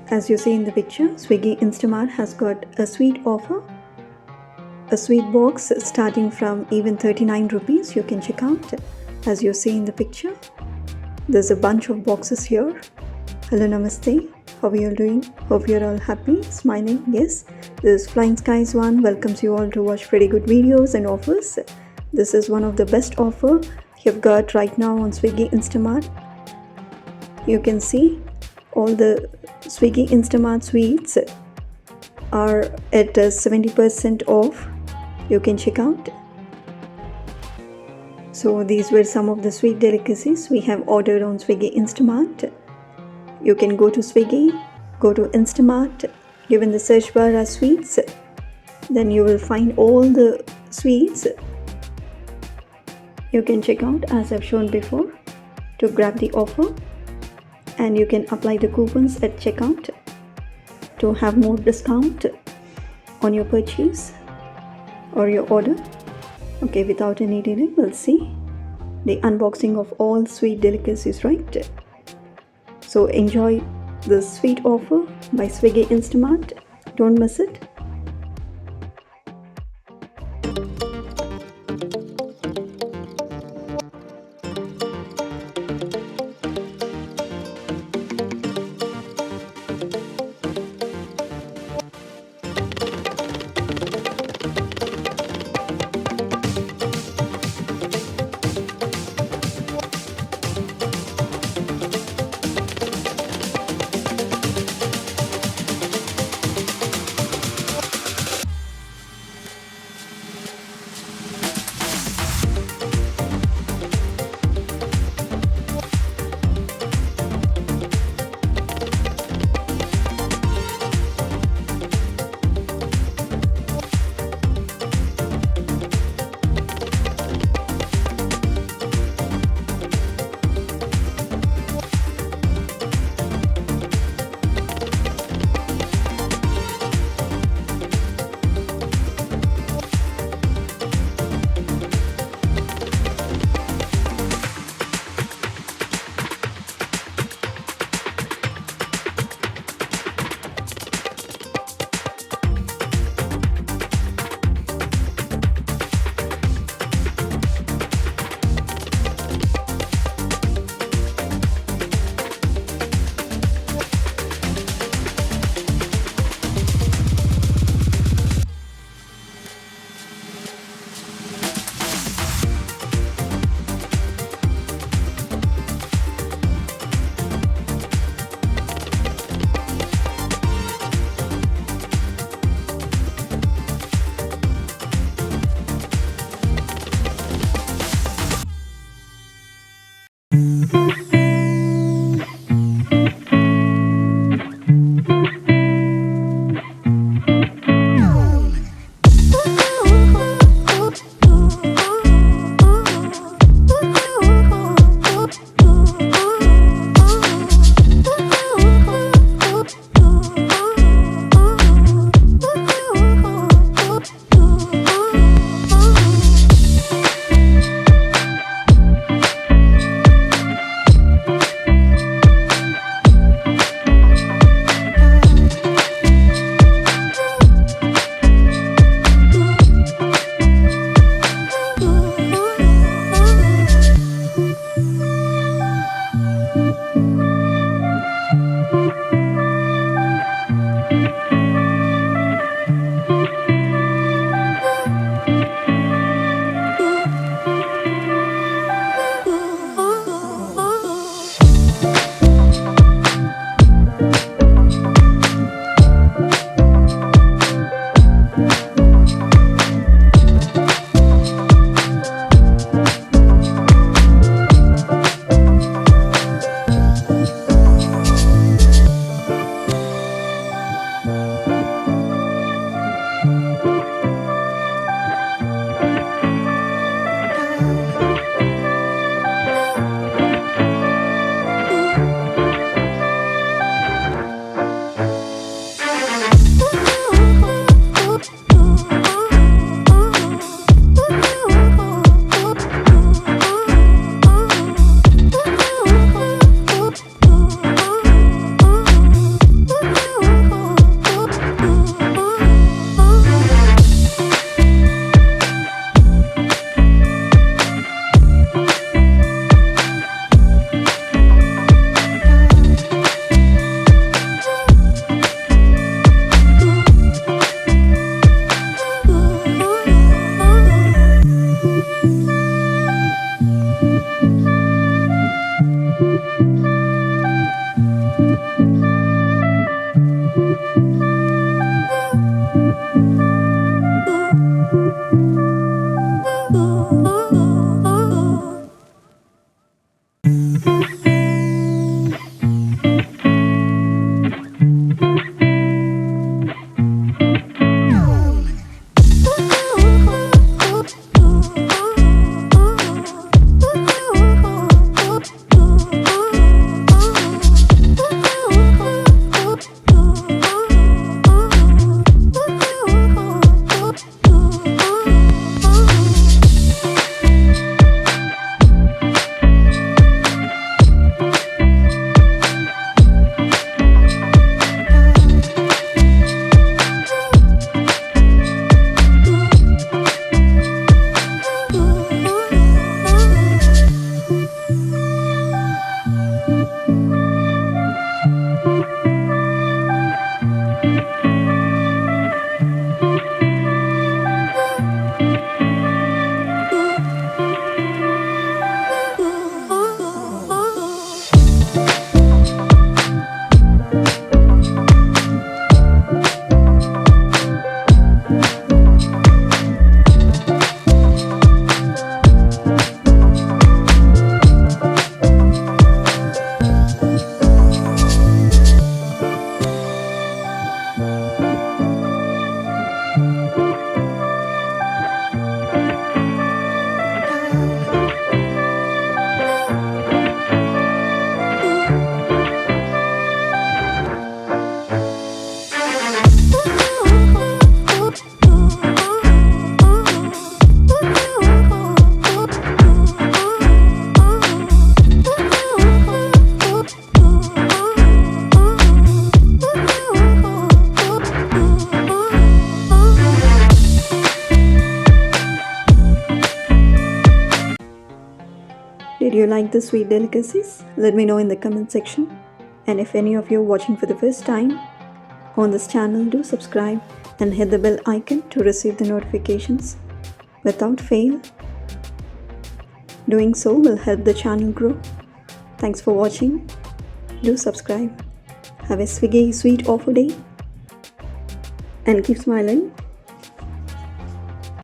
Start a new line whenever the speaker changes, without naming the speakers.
As you see in the picture, Swiggy Instamart has got a sweet offer. A sweet box starting from even 39 rupees. You can check out. As you see in the picture, there's a bunch of boxes here. Hello, namaste. How are you all doing? Hope you're all happy, smiling. Yes, this Flying Skies one welcomes you all to watch pretty good videos and offers. This is one of the best offer you've got right now on Swiggy Instamart. You can see all the Swiggy Instamart sweets are at 70% off. You can check out. So these were some of the sweet delicacies we have ordered on Swiggy Instamart. You can go to Swiggy, go to Instamart, given the search bar as sweets, then you will find all the sweets. You can check out as I've shown before to grab the offer, and you can apply the coupons at checkout to have more discount on your purchase or your order. Okay, without any delay, we'll see the unboxing of all sweet delicacies, right? So enjoy the sweet offer by Swiggy Instamart. Don't miss it. you like the sweet delicacies? Let me know in the comment section. And if any of you are watching for the first time on this channel, do subscribe and hit the bell icon to receive the notifications without fail. Doing so will help the channel grow. Thanks for watching. Do subscribe. Have a swiggy sweet offer day and keep smiling.